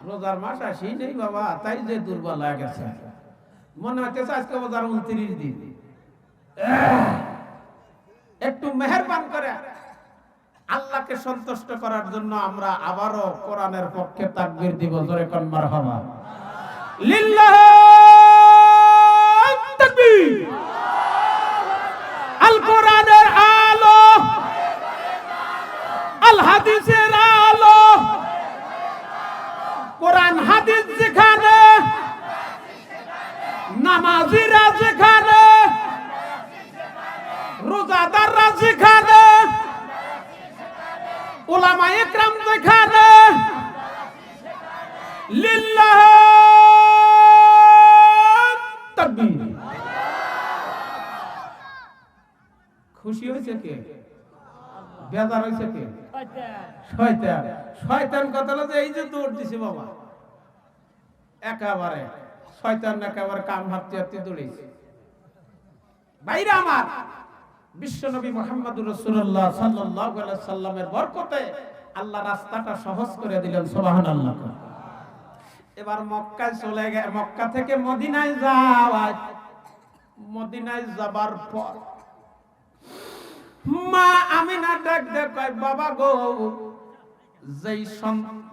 রোজার মাস আসি নেই বাবা, তাই যে দুর্বল হয়ে গেছে। মনে হচ্ছে আজকে রোজার 29 দিন। একটু মেহেরবান করে আল্লাহকে সন্তুষ্ট করার জন্য আমরা আবারও কোরআনের পক্ষে তাকবীর দিব। জোরে কোন মারহাবা। লিল্লাহ তাকবীর। আল কোরআনের আলো, আল হাদিসের আলো, কোরআন হাদিস যেখানে, নামাজিরা যেখানে, রোজাদাররা যেখানে, উলামা ইকরাম যেখানে, লিল্লাহ তাকবীর। খুশি হয়েছে কে? বেজার হয়েছে কে? শয়তান। শয়তান কথা হলো যে এই যে দৌড় দিছে বাবা, একেবারে শয়তান একেবারে কাম হাতে হাতে দৌড়েছে। ভাইরা আমার, বিশ্বনবী মুহাম্মদুর রাসূলুল্লাহ সাল্লাল্লাহু আলাইহি সাল্লামের বরকতে আল্লাহ রাস্তাটা সহজ করে দিলেন। সুবহানাল্লাহ। এবার মক্কায় চলে গেল, মক্কা থেকে মদিনায় যাওয়া। মদিনায় যাবার পর মা আমিনা ডাক দেয়, কয় বাবা গো,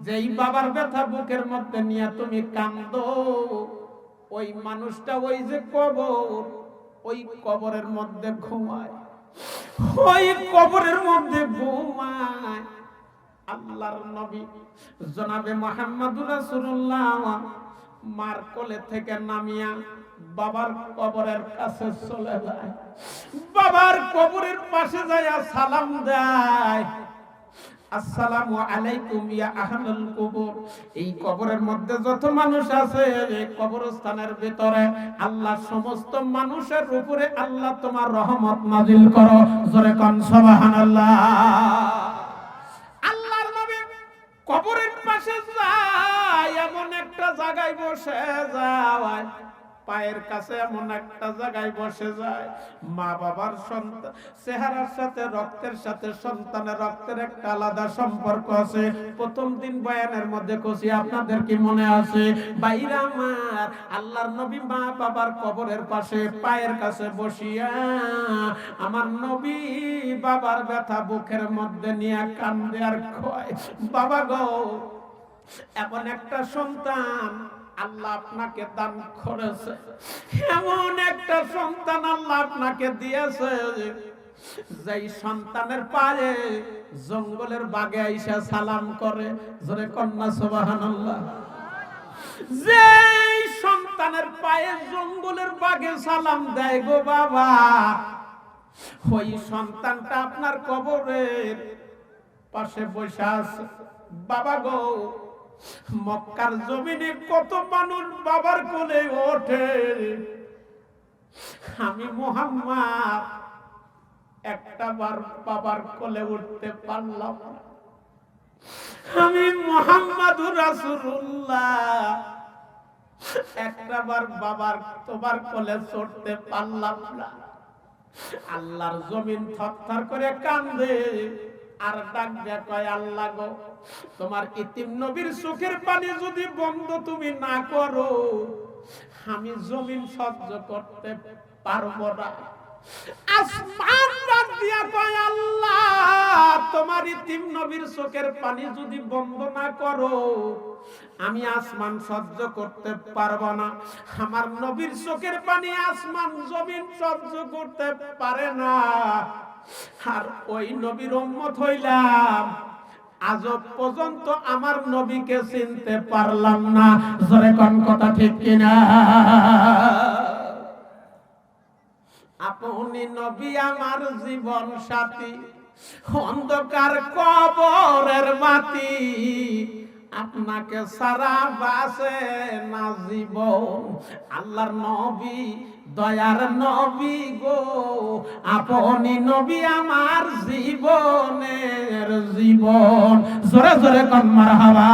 যেই বাবার ব্যথা বুকের মধ্যে নিয়ে তুমি কান্দো, ওই মানুষটা ওই যে কবর, ওই কবরের মধ্যে ঘুমায়, ওই কবরের মধ্যে ঘুমায়। আল্লাহর নবী জনাবে মুহাম্মদুর রাসূলুল্লাহ মার কোলে থেকে নামিয়া বাবার কবরের কাছে চলে যায়। বাবার কবরের পাশে যায় সালাম দেয়, আসসালামু আলাইকুম ইয়া আহলাল কবর। এই কবরের মধ্যে যত মানুষ আছে, এই কবরস্থানের ভিতরে আল্লাহ সমস্ত মানুষের উপরে আল্লাহ তোমার রহমত নাজিল করো। জোরে কোন সুবহানাল্লাহ। আল্লাহর নবী কবরের পাশে যায়, এমন একটা জায়গায় বসে যায়, পায়ের কাছে এমন একটা জায়গায় বসে যায়। মা বাবার সন্তান চেহারার সাথে, রক্তের সাথে সন্তানের রক্তের একটা আলাদা সম্পর্ক আছে। প্রথম দিন বয়ানের মধ্যে কইছি, আপনাদের কি মনে আছে? বাইরা আমার, আল্লাহর নবী মা বাবার কবরের পাশে পায়ের কাছে বসিয়া আমার নবী বাবার ব্যথা বুকের মধ্যে নিয়ে কান্দে আর কয়, বাবা গো, এমন একটা সন্তান আল্লাহ আপনাকে দান করেছে, এমন একটা সন্তান আল্লাহ আপনাকে দিয়েছে, যেই সন্তানের পায়ে জঙ্গলের বাগে আইসা সালাম করে। জোরে কন্যা সুবহানাল্লাহ। যেই সন্তানের পায়ে জঙ্গলের বাগে সালাম দেয় গো বাবা, ওই সন্তানটা আপনার কবরের পাশে বসে আছে। বাবা গো, মক্কার জমিনে কত মানুষ বাবার কোলে ওঠে, আমি মুহাম্মদ একটা বার বাবার কোলে উঠতে পারলাম না। আমি মুহাম্মদুর রাসূলুল্লাহ একটা বার বাবার তোমার কোলে চড়তে পারলাম না। আল্লাহর জমিন থরথর করে কান্দে আর ডাক দেয়, কয় আল্লাহ গো, তোমার ইতিম নবীর চোখের পানি যদি বন্ধ তুমি না করো, আমি জমিন সহ্য করতে পারবো না। আসমান ডাক দিয়া কয়, আল্লাহ তোমার ইতিম নবীর চোখের পানি যদি বন্ধ না করো, আমি আসমান সহ্য করতে পারবো না। আমার নবীর চোখের পানি আসমান জমিন সহ্য করতে পারে না। আর ওই নবীর উম্মত হইলাম, আজ পর্যন্ত আমার নবীকে চিনতে পারলাম না। জোরে কোন কথা ঠিক কিনা? আপনি নবী আমার জীবন সাথী, অন্ধকার কবরের বাতি, আপনাকে সারা বাসে না জীবন। আল্লাহর নবী দয়ার নবী গো, আপনি নবী আমার জীবনের জীবন। জোরে জোরে কোন মারহাবা।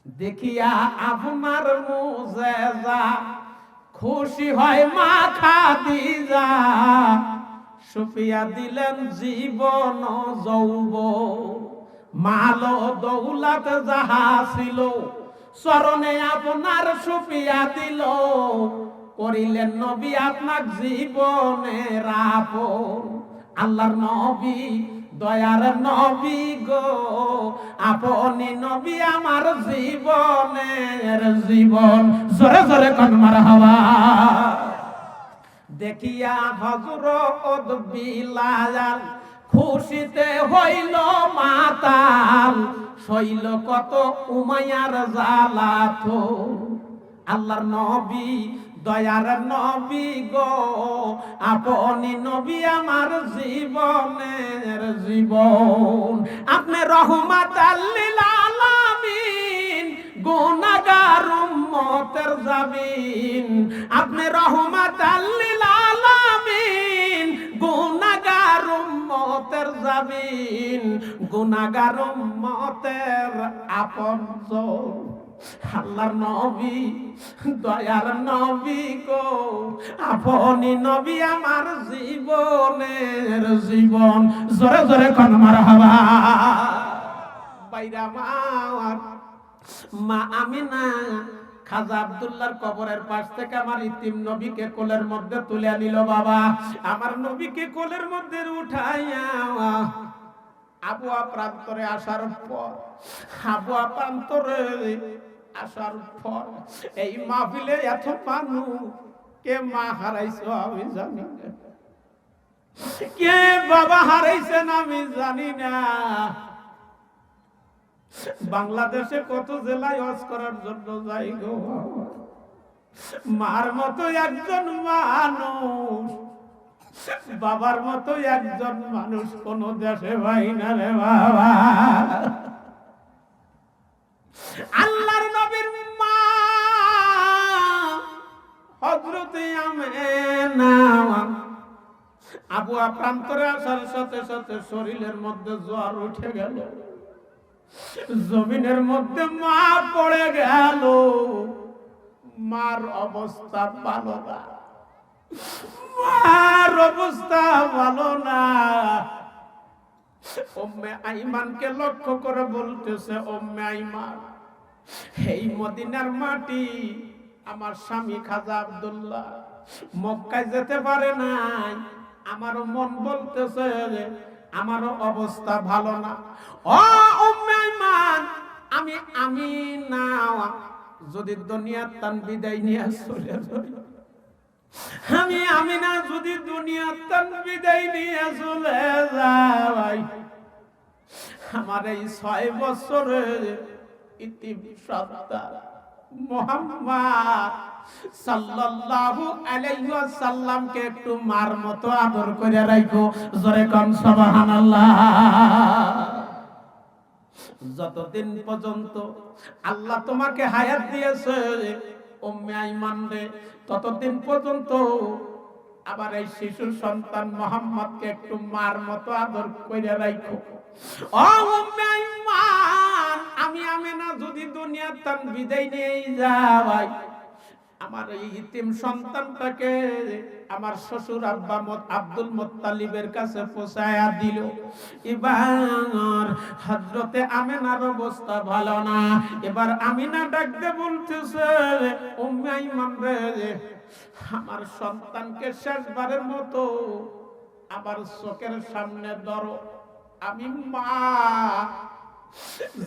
দেখিয়া আপনার মুজেজা খুশি হয় মা খাদিজা, সুফিয়া দিলেন জীবন যৌবন। মাল দৌলত যাহা ছিল চরণে আপনার সুফিয়া দিল, করিলেন নবী আপনার জীবনের আপন। আল্লাহর নবী দয়ার নবী গো, আপনি নবী আমার জীবনের জীবন। জোরে জোরে কোন মারহাবা। দেখিয়া হযরত বিলাল খুশিতে হইল মাতাল, সইল কত উমাইয়ার জ্বালাতন। আল্লাহর নবী দয়ার নবী গো, আপনি নবী আমার জীবনের জীবন। আপনি রহমাতাল লিল আলামিন, গুনাহগার উম্মতের জামিন। আপনি রহমাতাল লিল আলামিন, গুনাহগার উম্মতের জামিন, গুনাহগার উম্মতের আপনজন। আল্লাহর নবী দয়ার নবী গো, আপনি নবী আমার জীবনের জীবন। জোরে জোরে কোন মারহাবা। বাইরা আমার মা আমিনা খাজা আব্দুল্লাহর কবরের পাশ থেকে আমার ইতিম নবীকে কোলের মধ্যে তুলে নিল। বাবা আমার নবীকে কোলের মধ্যে উঠাইয়া আবুয়া প্রান্তরে আসার পর, আবুয়া প্রান্তরে আসার পর এই মাহফিলে এত মানুষ, কে মা হারাইছো আমি জানি না, কে বাবা হারাইছেন আমি জানি না। বাংলাদেশে কত জেলায় হজ করার জন্য যাই গো, মার মতো একজন মানুষ, বাবার মতো একজন মানুষ কোন দেশে ভাই না রে বাবা। আল্লাহর নবীর মা হযরত আমেনা আবুয়া প্রান্তরে আসার সাথে সাথে শরীরের মধ্যে জ্বর উঠে গেল, জমিনের মধ্যে মা পড়ে গেল। মার অবস্থা ভালো না, মার অবস্থা ভালো না। উম্মে আইমানকে লক্ষ্য করে বলতেছে, উম্মে আইমান, এই মদিনার মাটি আমার স্বামী খাজা আব্দুল্লাহ মক্কায় যেতে পারে নাই, আমারও মন বলতেছে আমারও অবস্থা ভালো না। ও উম্মে আইমান, আমি না যদি দুনিয়ার তান বিদায় নিয়ে চলে যাই, আমি না যদি দুনিয়ার তান বিদায় নিয়ে চলে যাই, আমার এই 6 বছরের ইতিম সন্তান মুহাম্মদ সাল্লাল্লাহু আলাইহি ওয়াসাল্লামকে একটু মার মতো আদর করে রাখো। জোরে কোন সুবহানাল্লাহ। যতদিন পর্যন্ত আল্লাহ তোমাকে হায়াত দিয়েছে উম্মে আইমান রে, ততদিন পর্যন্ত আবার এই শিশু সন্তান মুহাম্মদকে একটু মার মতো আদর করে রাখো। ও উম্মে আইমান, আমি আমেনা যদি দুনিয়ার তান বিদায় নিয়ে যাই, আমার এই ইতিম সন্তানটাকে আমার শ্বশুর আব্বা আব্দুল মুত্তালিবের কাছে পৌঁছায়া দিল। এবার হযরতে আমিনার অবস্থা ভালো না। এবার আমিনা ডাকতে বলতেছে, উম্মে আইমান রে, আমার সন্তানকে শেষবারের মতো আমার চোখের সামনে ধরো। আমি মা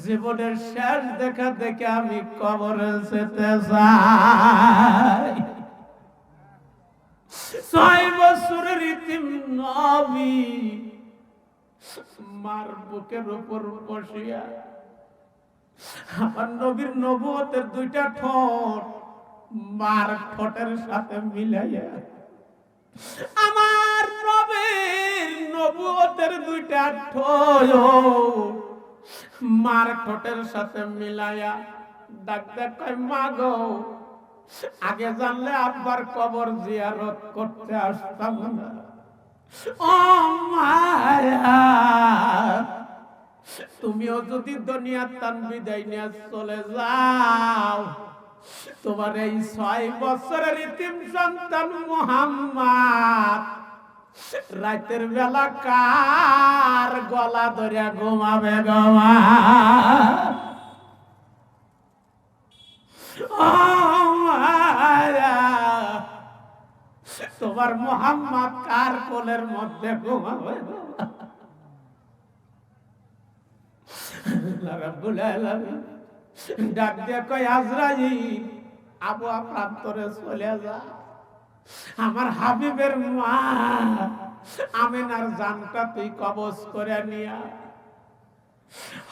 জীবনের শেষ দেখা দেখে আমি কবরে যেতে চাই। 6 বছরের ইতিম নবী মার বুকের উপর বসিয়া, আমার নবীর নবুয়তের 2টা ঠোঁট মার ঠোঁটের সাথে মিলাইয়া, আমার নবীর নবুয়তের 2টা ঠোঁট মার ঠোঁটের সাথে মিলাইয়া ডাক দেখ, কয় মা গো, আগে জানলে আব্বার কবর জিয়ারত করতে আসতাম না। ও মায়া, তুমিও যদি দুনিয়ার তান বিদায় নিয়ে চলে যাও, তোমার এই 6 বছরের ইতিম সন্তান মুহাম্মদ রাতের বেলা কার গলা ধরিয়া ঘুমাবে গমা? তোমার মোহাম্মদ কার কোলের মধ্যে ঘুমাবে? রব্বুল আলামিন ডাক দিয়ে কয় আজরাইল আবওয়া প্রান্তরে চলে যা, আমার হাবিবের মা আমিনার জানটা তুই কবজ করে নিয়া।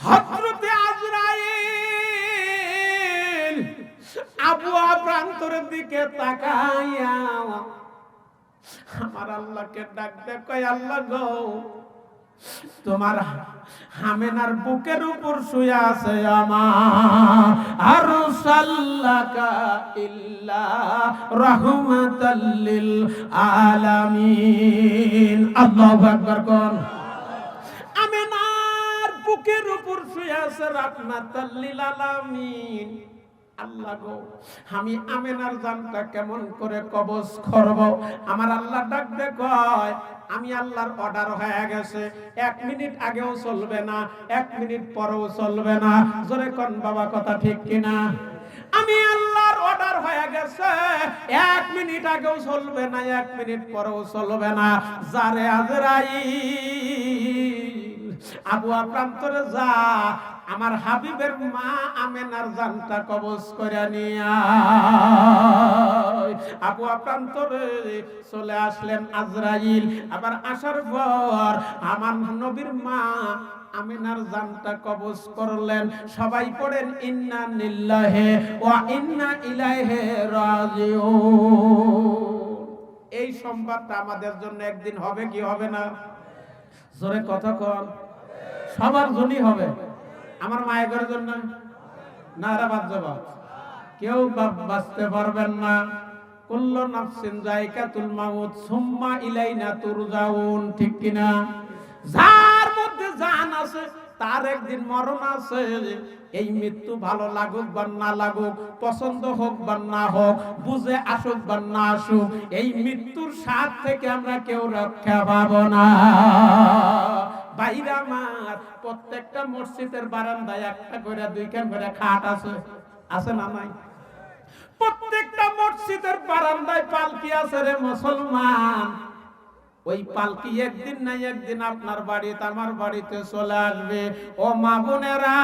হযরতে আজরাইল আবওয়া প্রান্তরের দিকে তাকাইয়া আমার আল্লাহকে ডাক দিয়ে কয় আল্লাহ গো, তোমার আমিনার বুকের উপর শুয়ে আছে আমার আরসালাকা ইল্লা রাহমাতাল লিল আলামিন। আল্লাহু আকবার কোন। আমিনার বুকের উপর শুয়ে আছে রাহমাতাল লিল আলামিন। আল্লাহ গো, আমি আমিনার জানটা কেমন করে কবজ করব? আমার আল্লাহ ডাক দে কয় আমি আল্লাহর অর্ডার হয়ে গেছে, 1 মিনিট আগেও চলবে না, 1 মিনিট পরেও চলবে না। জোরে কোন বাবা, কথা ঠিক কিনা? আমি আল্লাহর অর্ডার হয়ে গেছে, 1 মিনিট আগেও চলবে না, 1 মিনিট পরেও চলবে না। যারে আজরাইল আবওয়া প্রান্তরে যা, আমার হাবিবের মা আমিনার জানটা কবজ করে নিয়া। আবওয়া প্রান্তরে চলে আসলেন আজরাইল। আবার আসার পর আমার নবীর মা আমিনার জানটা কবজ করলেন। সবাই পড়েন ইন্না লিল্লাহি ওয়া ইন্না ইলাইহি রাজিউন। এই সংবাদটা আমাদের জন্য একদিন হবে কি হবে না? জোরে কথা কন। সবার জন্যই হবে। আমার মায়ের জন্য না, এরা বাদ যাবা, কেউ বাঁচতে পারবেন না। কুল্লু নাফসিন যায়কাতুল মাউত সুম্মা ইলাইনা তুরজাউন, ঠিক কিনা? যার মধ্যে জান আছে তার একদিন মরণ আছে। এই মৃত্যু ভালো লাগুক বা না লাগুক, পছন্দ হোক বা না হোক, বুঝে আসুক বা না আসুক, এই মৃত্যুর স্বাদ থেকে আমরা কেউ রক্ষা পাবো না। বাইরা আমার প্রত্যেকটা মসজিদের বারান্দায় একটা করে 2খান করে খাট আছে, আছে না নাই? প্রত্যেকটা মসজিদের বারান্দায় পালকি আছে রে মুসলমান। ওই পালকি একদিন না একদিন আপনার বাড়িতে আমার বাড়িতে চলে আসবে। ও মা বোনেরা,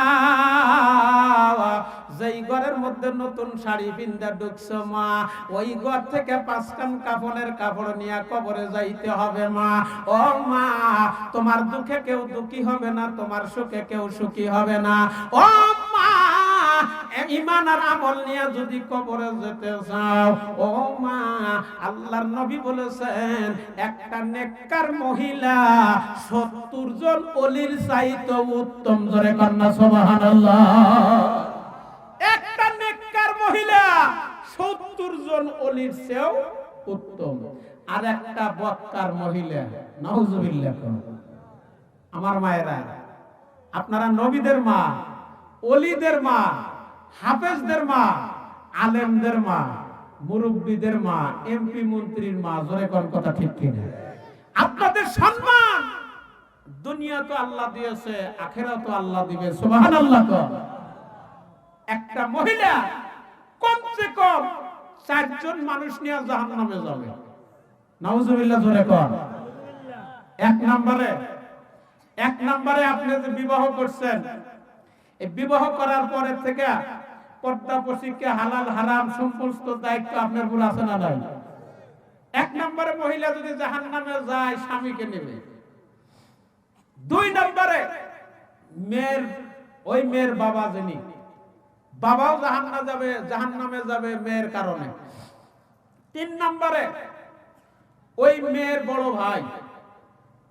যেই ঘরের মধ্যে নতুন শাড়ি পিন্দা ঢুকছো মা, ওই ঘর থেকে 5খান কাফনের কাপড় নিয়ে কবরে যাইতে হবে মা। ও মা, তোমার দুঃখে কেউ দুঃখী হবে না, তোমার সুখে কেউ সুখী হবে না। ও মা, ঈমান আর আমল নিয়ে যদি কবরে যেতে চাও, ও মা, আল্লাহর নবী বলেছেন একটা নেককার মহিলা 70 জন ওলির চাইতে উত্তম। জোরে কন্যা সুবহানাল্লাহ। একটা নেককার মহিলা 70 জন ওলির চেয়েও উত্তম। আর একটা বদকার মহিলা, নাউজুবিল্লাহ। আমার মায়েরা, আপনারা নবীদের মা, ওলিদের মা, হাফেজদের মা, আলেমদের মা, মুরব্বীদের মা, এমপি মন্ত্রীর মা, জোরে কোন কথা ঠিক কিনা? আপনাদের সম্মান দুনিয়া তো আল্লাহ দিয়েছে, আখিরাত তো আল্লাহ দিবে। সুবহানাল্লাহ। একটা মহিলা কমসে কম 4 জন মানুষ নিয়ে জাহান্নামে যাবে। নাউজুবিল্লাহ, জোরে কোন। এক নম্বরে আপনি যে বিবাহ করছেন, এই বিবাহ করার পরে থেকে পর্দা প্রশিক্ষা, হালাল হারাম সমস্ত দায়িত্ব আপনার উপর আছে না নাই? 1 নম্বরে মহিলা যদি জাহান্নামে যায়, স্বামীকে নেবে। 2 নম্বরে ওই মেয়ের বাবা, যিনি বাবাও জাহান্নামে যাবে মেয়ের কারণে। 3 নম্বরে ওই মেয়ের বড় ভাই,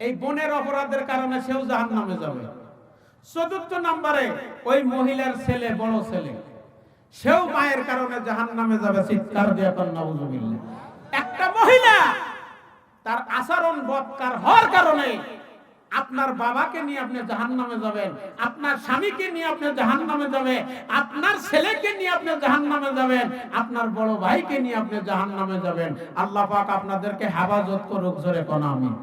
এই বোনের অপরাধের কারণে সেও জাহান্নামে যাবে। 4র্থ নম্বরে ওই মহিলার ছেলে, বড় ছেলে, সেও মায়ের কারণে জাহান্নামে যাবে। চিৎকার দিয়ে কর নাউজুবিল্লাহ। একটা মহিলা তার আচরণ বদকার হওয়ার কারণে আপনার বাবাকে নিয়ে আপনি জাহান্নামে যাবেন, আপনার স্বামীকে নিয়ে আপনি জাহান্নামে যাবেন, আপনার ছেলেকে নিয়ে আপনি জাহান্নামে যাবেন, আপনার বড় ভাইকে নিয়ে আপনি জাহান্নামে যাবেন। আল্লাহ পাক আপনাদেরকে হেফাজত করুক, জোরে কোন আমিন।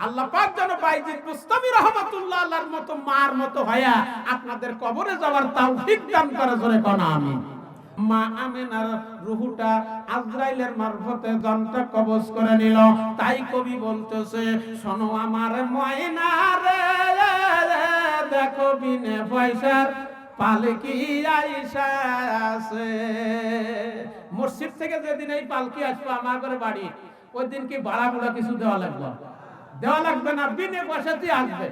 আল্লাহ পাক যেন বাইজিদ বুস্তামি রাহমাতুল্লাহ আলাইহির মতো মার মতো হয়া আপনাদের কবরে যাওয়ার তৌফিক দান করে, জোরে কোন আমিন। মা আমিনার রূহটা আজরাইলের মারফতে জানটা কবজ করে নিল। তাই কবি বলতেছে, শোনো আমার ময়না রে, দেখো বিনে পয়সার পালকি আইসা আছে। মসজিদ থেকে যেদিন এই পালকি আসবে আমার ঘরে বাড়ি, ওই দিন কি ভাড়া বুড়া কিছু দেওয়া লাগবে? দেওয়া লাগবে না, বিনে পয়সাতেই আসবে।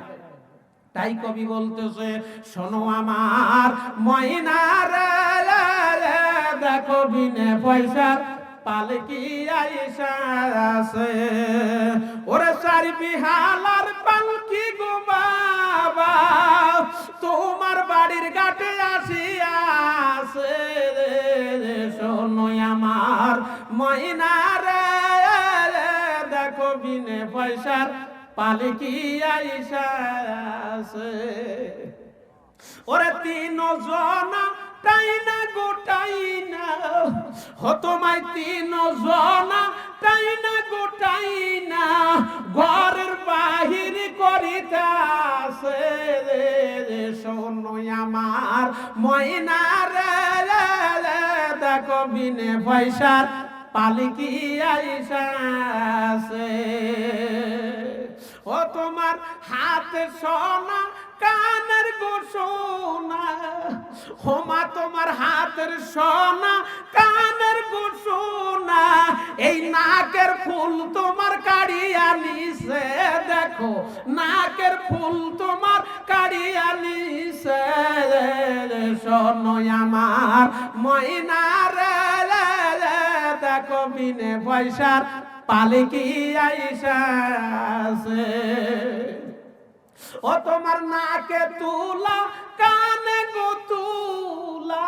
তাই কবি বলতেছে, শোনো আমার ময়না রে, দেখো বিনে পয়সার পালকি আইসা আছে। ওরে চারি বিহালার পালকি গো বাবা, তোমার বাড়ির ঘাটে আসিয়াছে। শোনো আমার ময়না রে, দেখো বিনে পয়সার পালকি আইসা আছে। ওরে তিন জনা তাই না গোটাই না, তোমায় তিন জনা তাই না গোটাই না, ঘরের বাহির করিতাছে। শোনো আমার ময়না রে, দেখো বিনে পয়সার পালকি আইসা আছে। ও তোমার হাতে সোনা কানের গো সোনা, হোমা তোমার হাতের সোনা কানের গো সোনা, এই নাকের ফুল তোমার কাড়িয়া নিছে। দেখো নাকের ফুল তোমার কাড়িয়া নিছে। শোনো আমার ময়না রে, দেখো বিনে পয়সার পালকি আইসা আছে। ও তোমার নাকে তুলা কানে গো তুলা,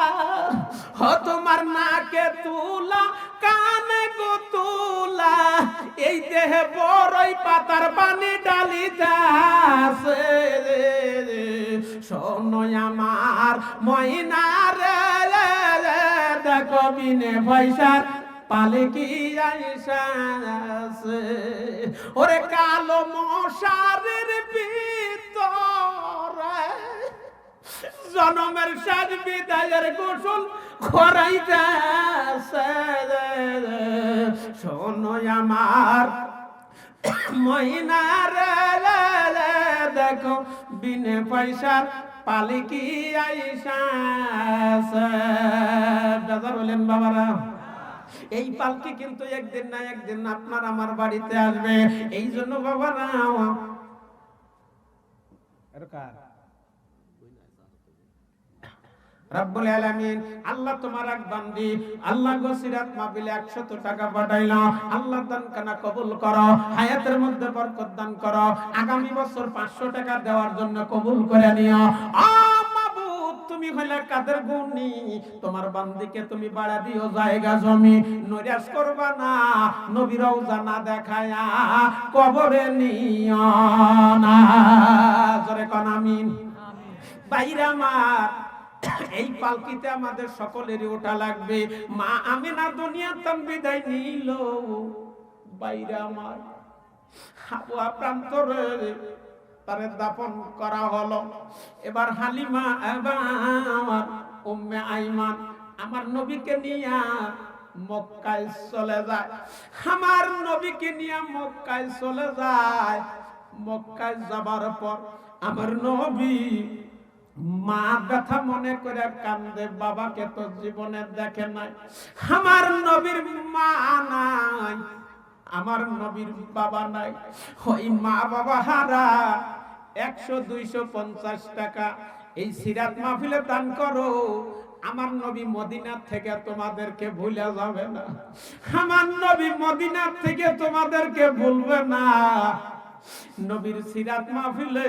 ও তোমার নাকে তুলা কানে গো তুলা, এই দেহে বড়ই পাতার পানি ডালিতাছে। শোনো আমার ময়না রে, দেখো বিনে পয়সার পালকি আইসা আছে। ওরে কালো মশারির ভিতরে জনমের সাজ বিদায়ের গোসল করাইতাছে। শোনো আমার ময়না রে, দেখো বিনে পয়সার পালকি আইসা আছে। দাদা বলেন বাবারা, এই পালকি কিন্তু একদিন না একদিন আপনার আমার বাড়িতে আসবে। এই জন্য বাবারা রব্বুল আলামিন আল্লাহ তোমার এক বান্দি আল্লাহ গো সিরাত মাহফিলে 100 টাকা পাঠাইলো। আল্লাহ দান কানা কবুল করো, হায়াতের মধ্যে বরকত দান করো। আগামী বছর 500 টাকা দেওয়ার জন্য কবুল করে নিও। তুমি হইলে কাদের গুণী, তোমার বান্দিকে তুমি বাড়া দিও জায়গা জমি, নৈরাশ করবা না, নবী রওজা না দেখায়া কবরে নিও না। জোরে কোন আমিন। বাইরা আমার এই পালকিতে আমাদের সকলেরই ওঠা লাগবে। মা আমিনা দুনিয়া তাম বিদায় নিল, বাইরা আমার হাওয়া প্রান্তরে তারে দাফন করা হলো। এবার হালিমা আমার উম্মে আইমান আমার নবীকে নিয়া মক্কায় চলে যায়। আমার নবীকে নিয়ে মক্কায় চলে যায়। মক্কায় যাবার পর আমার নবী মা ব্যথা মনে করে কান্দে, বাবাকে তো জীবনে দেখে নাই। আমার নবীর মা নাই, আমার নবীর বাবা নাই। ওই মা বাবা হারা 100, 200, 50 টাকা এই সিরাত মাহফিলে দান করো। আমার নবী মদিনা থেকে তোমাদেরকে ভুলে যাবে না, আমার নবী মদিনা থেকে তোমাদেরকে ভুলবে না। নবীর সিরাত মাহফিলে